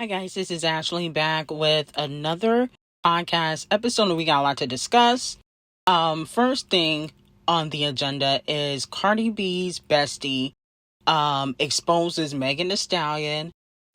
guys, this is Ashley back with another podcast episode, and we got a lot to discuss. First thing on the agenda is Cardi B's Bëstië exposes Megan Thee Stallion,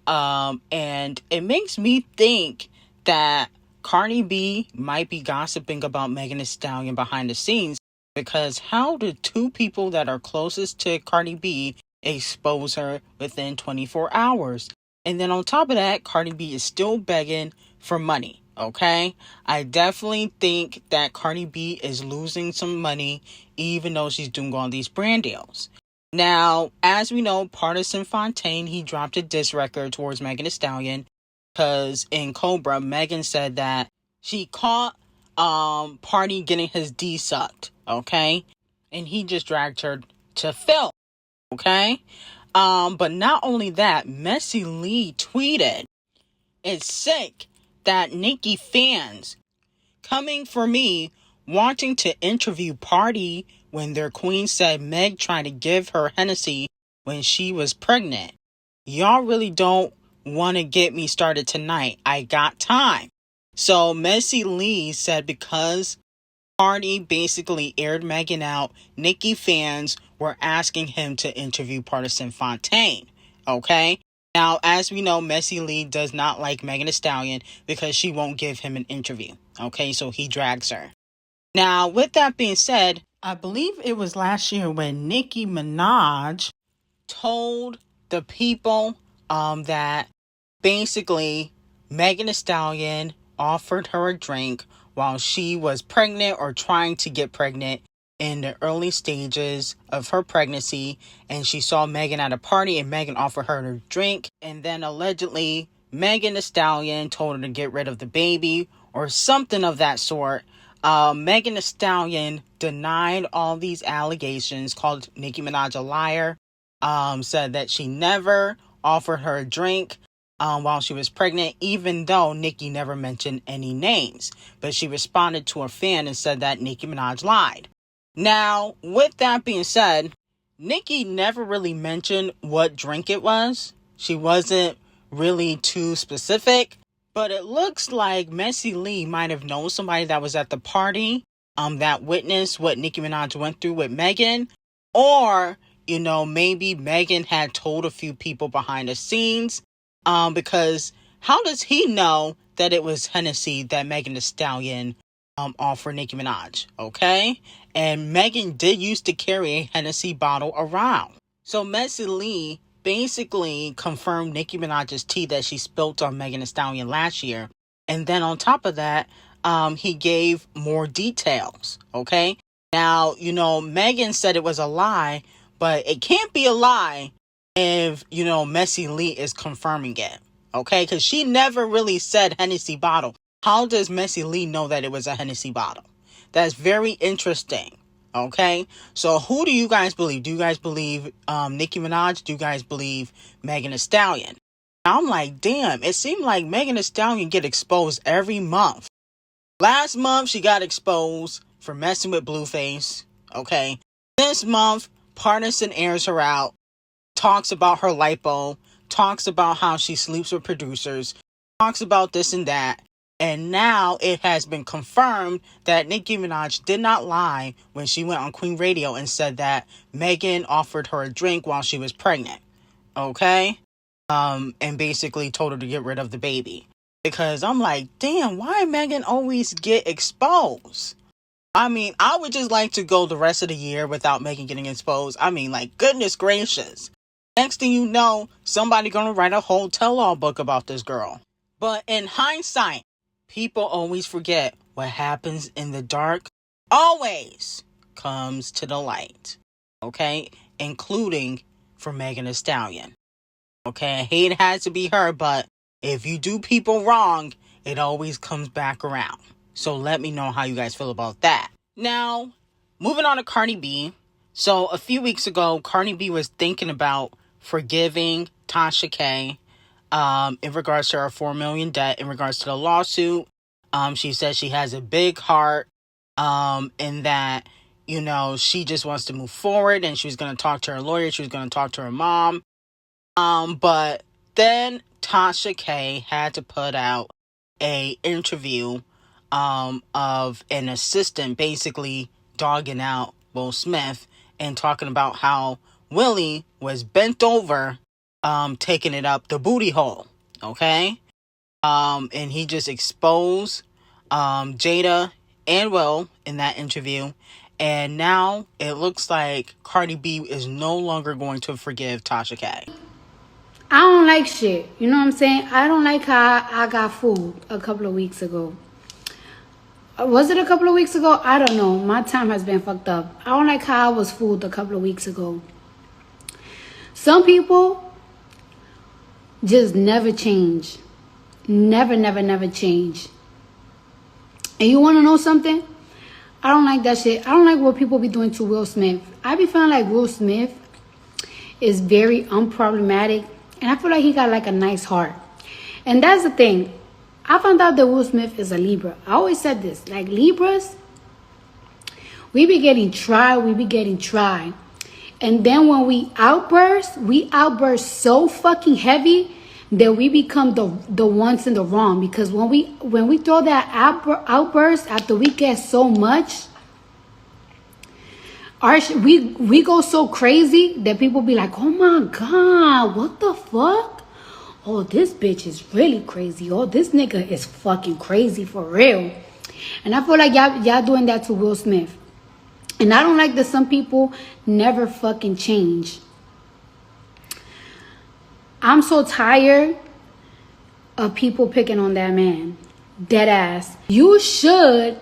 and it makes me think that Cardi B might be gossiping about Megan Thee Stallion behind the scenes, because how do two people that are closest to Cardi B expose her within 24 hours? And then on top of that, Cardi B is still begging for money, okay? I definitely think that Cardi B is losing some money, even though she's doing all these brand deals. Now, as we know, Partisan Fontaine, he dropped a diss record towards Megan Thee Stallion, because in Cobra, Megan said that she caught Party getting his D sucked, okay? And he just dragged her to film, okay? But not only that, Messy Lee tweeted, "It's sick that Nicki fans coming for me wanting to interview Party when their queen said Meg tried to give her Hennessy when she was pregnant. Y'all really don't want to get me started tonight. I got time." So Messy Lee said because Party basically aired Megan out, Nicki fans were asking him to interview Partisan Fontaine, okay? Now, as we know, Messy Lee does not like Megan Thee Stallion because she won't give him an interview, okay? So he drags her. Now, with that being said, I believe it was last year when Nickiminaj told the people that basically Megan Thee Stallion offered her a drink while she was pregnant or trying to get pregnant in the early stages of her pregnancy, and she saw Megan at a party and Megan offered her a drink, and then allegedly Megan Thee Stallion told her to get rid of the baby or something of that sort. Megan Thee Stallion denied all these allegations, called Nicki Minaj a liar, said that she never offered her a drink while she was pregnant, even though Nicki never mentioned any names. But she responded to a fan and said that Nicki Minaj lied. Now, with that being said, Nicki never really mentioned what drink it was. She wasn't really too specific. But it looks like Messy Lee might have known somebody that was at the party that witnessed what Nicki Minaj went through with Megan. Or, maybe Megan had told a few people behind the scenes. Because how does he know that it was Hennessy that Megan Thee Stallion offered Nicki Minaj, okay? And Megan did used to carry a Hennessy bottle around. So Messy Lee basically confirmed Nicki Minaj's tea that she spilt on Megan Thee Stallion last year. And then on top of that, he gave more details, okay? Now, Megan said it was a lie, but it can't be a lie if, Messy Lee is confirming it, okay? Because she never really said Hennessy bottle. How does Messy Lee know that it was a Hennessy bottle? That's very interesting, okay? So who do you guys believe? Do you guys believe Nicki Minaj? Do you guys believe Megan Thee Stallion? I'm like, damn, it seemed like Megan Thee Stallion get exposed every month. Last month, she got exposed for messing with Blueface, okay? This month, Partisan airs her out, talks about her lipo, talks about how she sleeps with producers, talks about this and that. And now it has been confirmed that Nicki Minaj did not lie when she went on Queen Radio and said that Megan offered her a drink while she was pregnant, okay? And basically told her to get rid of the baby. Because I'm like, damn, why Megan always get exposed? I mean, I would just like to go the rest of the year without Megan getting exposed. I mean, like, goodness gracious. Next thing you know, somebody gonna write a whole tell-all book about this girl. But in hindsight, people always forget what happens in the dark always comes to the light. Okay? Including for Megan Thee Stallion. Okay? I hate it has to be her, but if you do people wrong, it always comes back around. So let me know how you guys feel about that. Now, moving on to Cardi B. So a few weeks ago, Cardi B was thinking about forgiving Tasha K in regards to her $4 million debt, in regards to the lawsuit. She says she has a big heart, and that, she just wants to move forward, and she was going to talk to her lawyer. She was going to talk to her mom. But Then Tasha K had to put out a interview of an assistant basically dogging out Will Smith and talking about how Willie was bent over taking it up the booty hole. Okay? And he just exposed Jada and Will in that interview. And now it looks like Cardi B is no longer going to forgive Tasha K. I don't like shit. You know what I'm saying? I don't like how I got fooled a couple of weeks ago. Was it a couple of weeks ago? I don't know. My time has been fucked up. I don't like how I was fooled a couple of weeks ago. Some people just never change. Never, never, never change. And you want to know something? I don't like that shit. I don't like what people be doing to Will Smith. I be feeling like Will Smith is very unproblematic. And I feel like he got like a nice heart. And that's the thing. I found out that Will Smith is a Libra. I always said this. Like Libras, we be getting tried. And then when we outburst so fucking heavy that we become the ones in the wrong. Because when we throw that outburst after we get so much, we go so crazy that people be like, oh my God, what the fuck? Oh, this bitch is really crazy. Oh, this nigga is fucking crazy for real. And I feel like y'all doing that to Will Smith. And I don't like that some people never fucking change. I'm so tired of people picking on that man. Dead ass. You should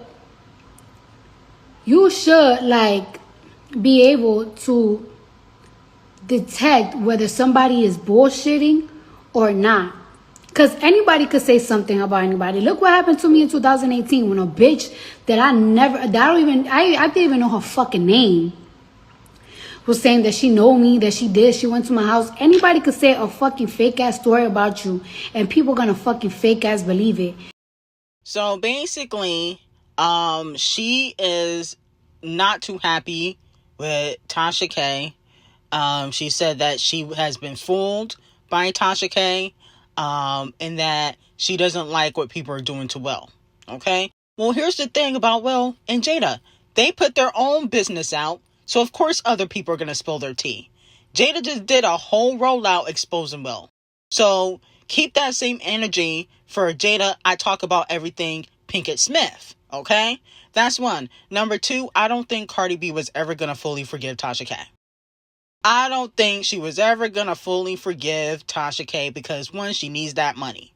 like be able to detect whether somebody is bullshitting or not. Because anybody could say something about anybody. Look what happened to me in 2018 when a bitch that I didn't even know her fucking name was saying that she know me, that she went to my house. Anybody could say a fucking fake ass story about you and people gonna fucking fake ass believe it. So basically, she is not too happy with Tasha K. She said that she has been fooled by Tasha K. And that she doesn't like what people are doing to Will. Okay? Well, here's the thing about Will and Jada. They put their own business out, so of course other people are going to spill their tea. Jada just did a whole rollout exposing Will. So keep that same energy for Jada. I talk about everything Pinkett Smith. Okay? That's one. Number two, I don't think Cardi B was ever going to fully forgive Tasha K. I don't think she was ever going to fully forgive Tasha K because, one, she needs that money.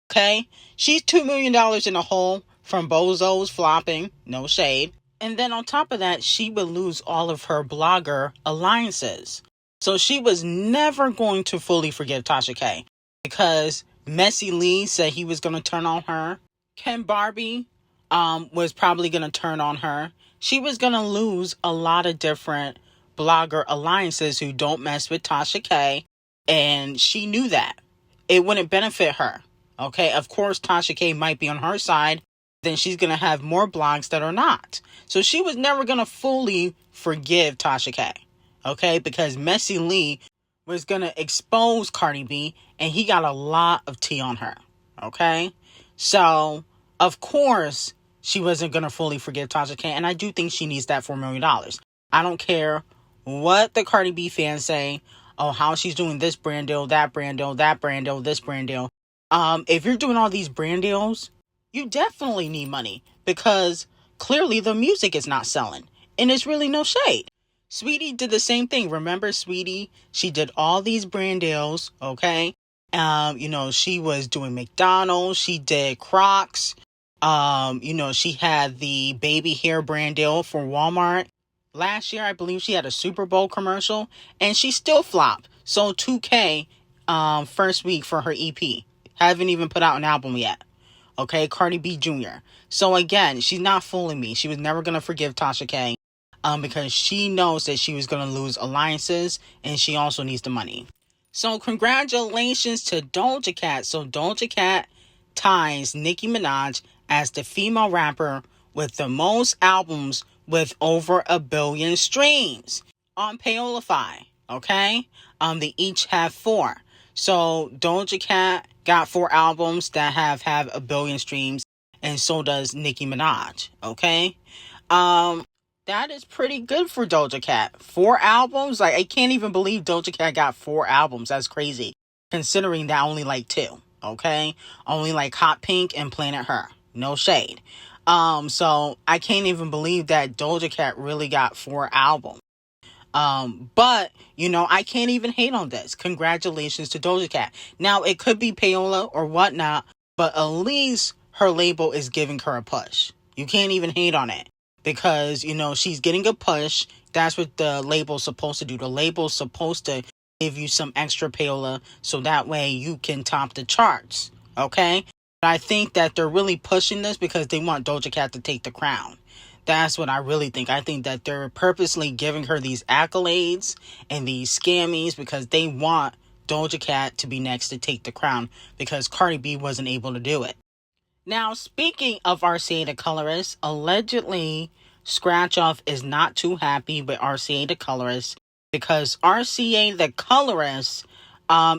Okay? She's $2 million in a hole from bozos flopping. No shade. And then on top of that, she would lose all of her blogger alliances. So she was never going to fully forgive Tasha K because Messy Lee said he was going to turn on her. Ken Barbie was probably going to turn on her. She was going to lose a lot of different blogger alliances who don't mess with Tasha K, and she knew that. It wouldn't benefit her. Okay, of course Tasha K might be on her side, then she's going to have more blogs that are not. So she was never going to fully forgive Tasha K. Okay, because Messy Lee was going to expose Cardi B, and he got a lot of tea on her. Okay, so of course she wasn't going to fully forgive Tasha K, and I do think she needs that $4 million. I don't care what the Cardi B fans say, oh, how she's doing this brand deal, that brand deal, that brand deal, this brand deal. If you're doing all these brand deals, you definitely need money because clearly the music is not selling. And it's really no shade. Sweetie did the same thing. Remember Sweetie? She did all these brand deals, okay? She was doing McDonald's. She did Crocs. She had the baby hair brand deal for Walmart. Last year, I believe she had a Super Bowl commercial, and she still flopped. Sold 2K first week for her EP. Haven't even put out an album yet. Okay, Cardi B Jr. So again, she's not fooling me. She was never going to forgive Tasha K because she knows that she was going to lose alliances, and she also needs the money. So congratulations to Doja Cat. So Doja Cat ties Nicki Minaj as the female rapper with the most albums with over 1 billion streams on Paolify. Okay? They each have 4. So Doja Cat got 4 albums that have 1 billion streams, and so does Nicki Minaj. Okay. That is pretty good for Doja Cat. 4 albums? Like, I can't even believe Doja Cat got 4 albums. That's crazy. Considering that only like 2. Okay? Only like Hot Pink and Planet Her. No shade. So I can't even believe that Doja Cat really got 4 albums. But, you know, I can't even hate on this. Congratulations to Doja Cat. Now, it could be payola or whatnot, but at least her label is giving her a push. You can't even hate on it. Because, you know, she's getting a push. That's what the label's supposed to do. The label's supposed to give you some extra payola so that way you can top the charts. Okay? But I think that they're really pushing this because they want Doja Cat to take the crown. That's what I really think. I think that they're purposely giving her these accolades and these scammies because they want Doja Cat to be next to take the crown because Cardi B wasn't able to do it. Now, speaking of RCA the colorist, allegedly, Scratch Off is not too happy with RCA the colorist because RCA the colorist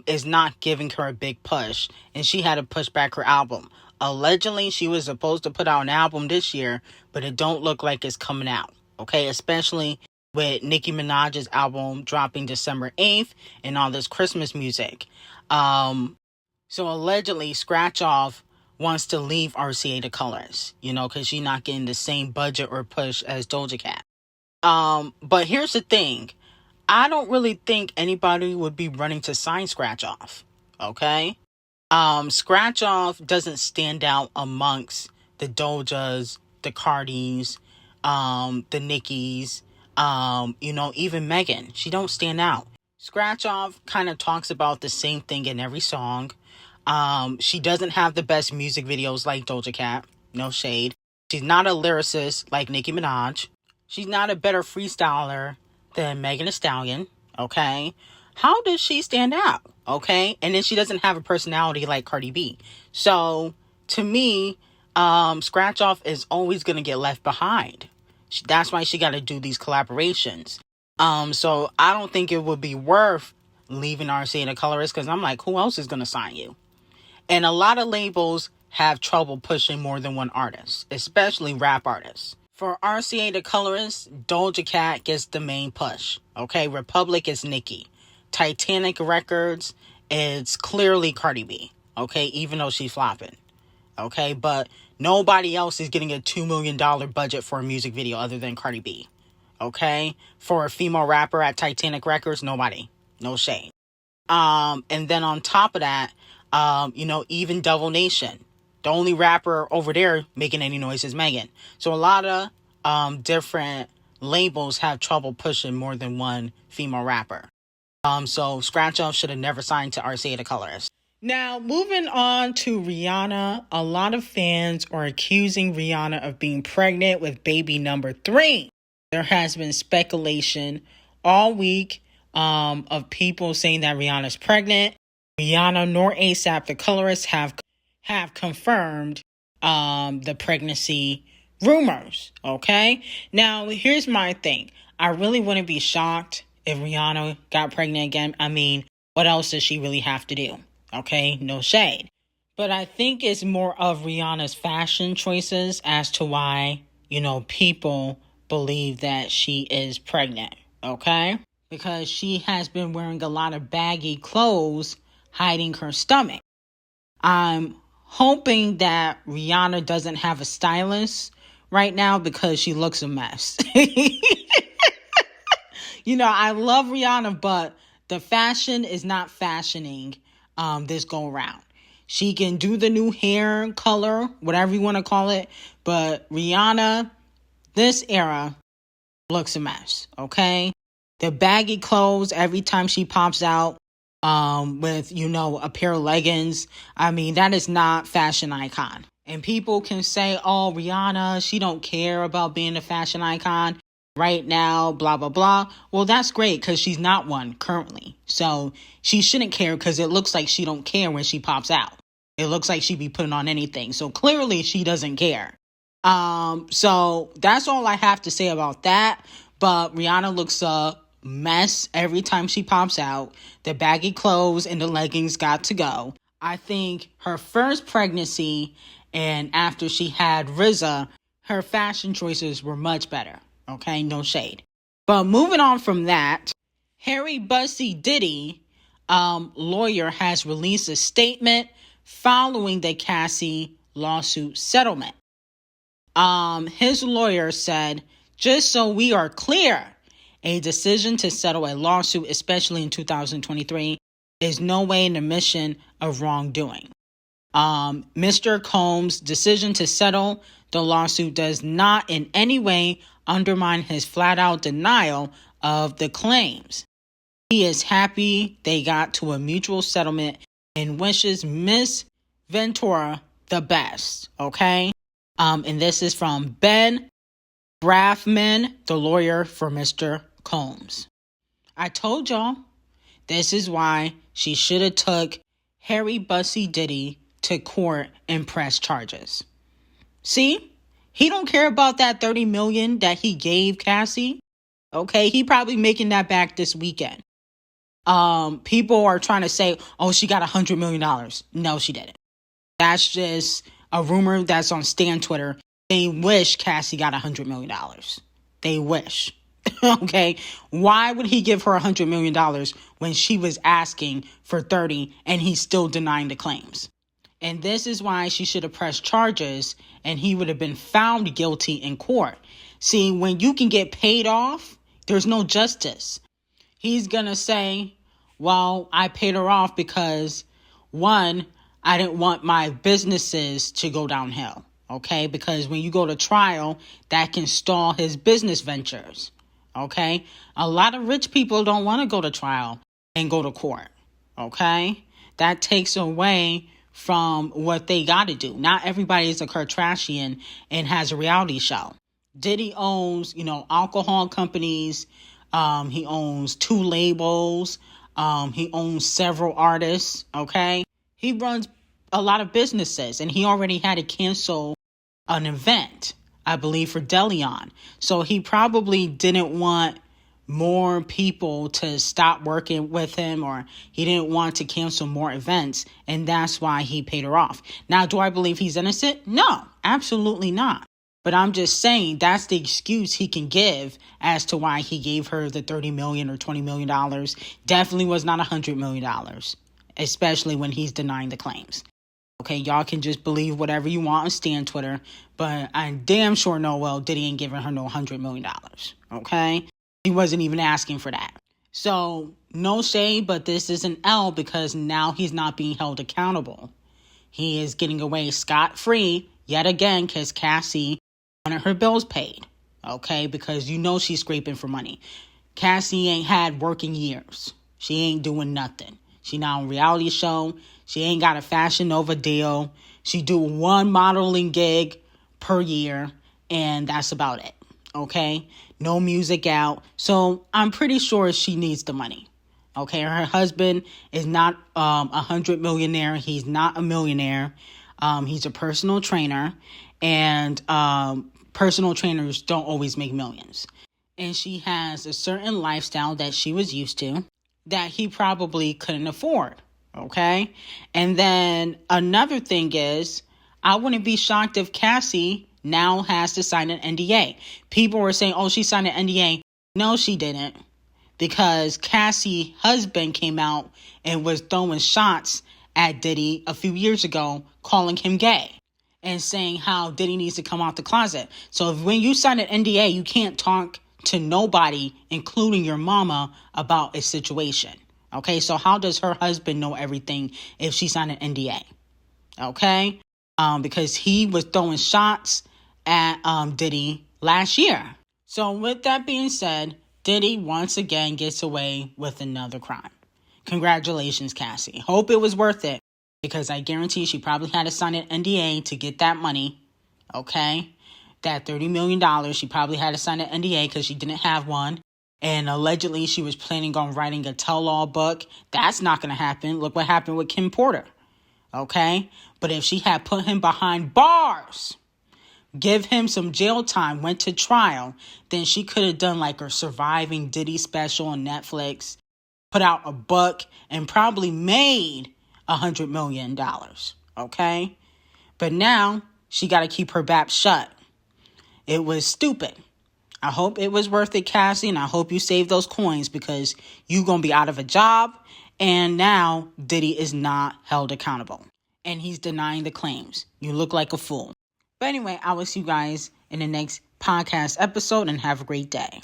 is not giving her a big push, and she had to push back her album. Allegedly, she was supposed to put out an album this year, but it don't look like it's coming out, okay? Especially with Nicki Minaj's album dropping December 8th and all this Christmas music. So allegedly, Scratch Off wants to leave RCA the colorist, you know, because she's not getting the same budget or push as Doja Cat. But here's the thing. I don't really think anybody would be running to sign Scratch Off, okay? Scratch Off doesn't stand out amongst the Dojas, the Cardis, the Nickis, you know, even Megan. She don't stand out. Scratch Off kind of talks about the same thing in every song. She doesn't have the best music videos like Doja Cat. No shade. She's not a lyricist like Nicki Minaj. She's not a better freestyler than Megan Thee Stallion. Okay? How does she stand out? Okay? And then she doesn't have a personality like Cardi B. So, to me, Scratch Off is always going to get left behind. That's why she got to do these collaborations. So I don't think it would be worth leaving RCA the colorist because I'm like, who else is going to sign you? And a lot of labels have trouble pushing more than one artist, especially rap artists. For RCA the colorist, Doja Cat gets the main push. Okay, Republic is Nicki. Titanic Records, it's clearly Cardi B. Okay, even though she's flopping. Okay, but nobody else is getting a $2 million budget for a music video other than Cardi B. Okay, for a female rapper at Titanic Records, nobody. No shade. And then on top of that, you know, even Devil Nation. The only rapper over there making any noise is Megan. So a lot of different labels have trouble pushing more than one female rapper. So Scratch Off should have never signed to RCA the colorist. Now, moving on to Rihanna. A lot of fans are accusing Rihanna of being pregnant with baby number 3. There has been speculation all week of people saying that Rihanna's pregnant. Rihanna nor ASAP the colorist have confirmed the pregnancy rumors. Okay? Now, here's my thing. I really wouldn't be shocked if Rihanna got pregnant again. I mean, what else does she really have to do? Okay? No shade. But I think it's more of Rihanna's fashion choices as to why, you know, people believe that she is pregnant. Okay? Because she has been wearing a lot of baggy clothes hiding her stomach. I'm hoping that Rihanna doesn't have a stylist right now because she looks a mess. You know, I love Rihanna, but the fashion is not fashioning this go around. She can do the new hair color, whatever you want to call it, but Rihanna, this era, looks a mess, okay? The baggy clothes every time she pops out with, you know, a pair of leggings. I mean, that is not fashion icon. And people can say, oh, Rihanna, she don't care about being a fashion icon right now, blah, blah, blah. Well, that's great because she's not one currently. So she shouldn't care because it looks like she don't care when she pops out. It looks like she be putting on anything. So clearly she doesn't care. So that's all I have to say about that. But Rihanna looks mess every time she pops out. The baggy clothes and the leggings got to go. I think her first pregnancy and after she had RZA, her fashion choices were much better. Okay, no shade. But moving on from that, Harry Bëstië Diddy lawyer has released a statement following the Cassie lawsuit settlement. His lawyer said, just so we are clear, a decision to settle a lawsuit, especially in 2023, is no way an admission of wrongdoing. Mr. Combs' decision to settle the lawsuit does not in any way undermine his flat-out denial of the claims. He is happy they got to a mutual settlement and wishes Miss Ventura the best, okay? And this is from Ben Brafman, the lawyer for Mr. Combs. I told y'all, this is why she should have took Harry Bëstië Diddy to court and press charges. See? He don't care about that $30 million that he gave Cassie. Okay? He probably making that back this weekend. People are trying to say, oh, she got $100 million. No, she didn't. That's just a rumor that's on Stan Twitter. They wish Cassie got $100 million. They wish. Okay? Why would he give her $100 million when she was asking for 30 and he's still denying the claims? And this is why she should have pressed charges and he would have been found guilty in court. See, when you can get paid off, there's no justice. He's going to say, well, I paid her off because, one, I didn't want my businesses to go downhill. Okay? Because when you go to trial, that can stall his business ventures. Okay? A lot of rich people don't want to go to trial and go to court. Okay? That takes away from what they got to do. Not everybody is a Kardashian and has a reality show. Diddy owns, alcohol companies. He owns 2 labels. He owns several artists. Okay? He runs a lot of businesses and he already had to cancel an event, I believe, for Deleon. So he probably didn't want more people to stop working with him, or he didn't want to cancel more events, and that's why he paid her off. Now, do I believe he's innocent? No, absolutely not. But I'm just saying that's the excuse he can give as to why he gave her the $30 million or $20 million. Definitely was not $100 million, especially when he's denying the claims. Okay, y'all can just believe whatever you want on Stan Twitter, but I damn sure know well Diddy ain't giving her no $100 million. Okay? He wasn't even asking for that. So, no shade, but this is an L because now he's not being held accountable. He is getting away scot-free yet again because Cassie wanted her bills paid. Okay? Because she's scraping for money. Cassie ain't had working years. She ain't doing nothing. She not on a reality show. She ain't got a Fashion Nova deal. She do 1 modeling gig per year, and that's about it. Okay? No music out. So I'm pretty sure she needs the money. Okay? Her husband is not a 100 millionaire. He's not a millionaire. He's a personal trainer, and personal trainers don't always make millions. And she has a certain lifestyle that she was used to that he probably couldn't afford. Okay? And then another thing is, I wouldn't be shocked if Cassie now has to sign an NDA. People were saying, oh, she signed an NDA. No, she didn't. Because Cassie's husband came out and was throwing shots at Diddy a few years ago, calling him gay and saying how Diddy needs to come out the closet. So when you sign an NDA, you can't talk to nobody, including your mama, about a situation. Okay, so how does her husband know everything if she signed an NDA? Okay, because he was throwing shots at Diddy last year. So with that being said, Diddy once again gets away with another crime. Congratulations, Cassie. Hope it was worth it, because I guarantee she probably had to sign an NDA to get that money. Okay, that $30 million, she probably had to sign an NDA because she didn't have one. And allegedly she was planning on writing a tell-all book. That's not going to happen. Look what happened with Kim Porter. Okay? But if she had put him behind bars, give him some jail time, went to trial, then she could have done like a surviving Diddy special on Netflix, put out a book, and probably made $100 million. Okay? But now she got to keep her bap shut. It was stupid. I hope it was worth it, Cassie, and I hope you save those coins because you're going to be out of a job, and now Diddy is not held accountable. And he's denying the claims. You look like a fool. But anyway, I will see you guys in the next podcast episode, and have a great day.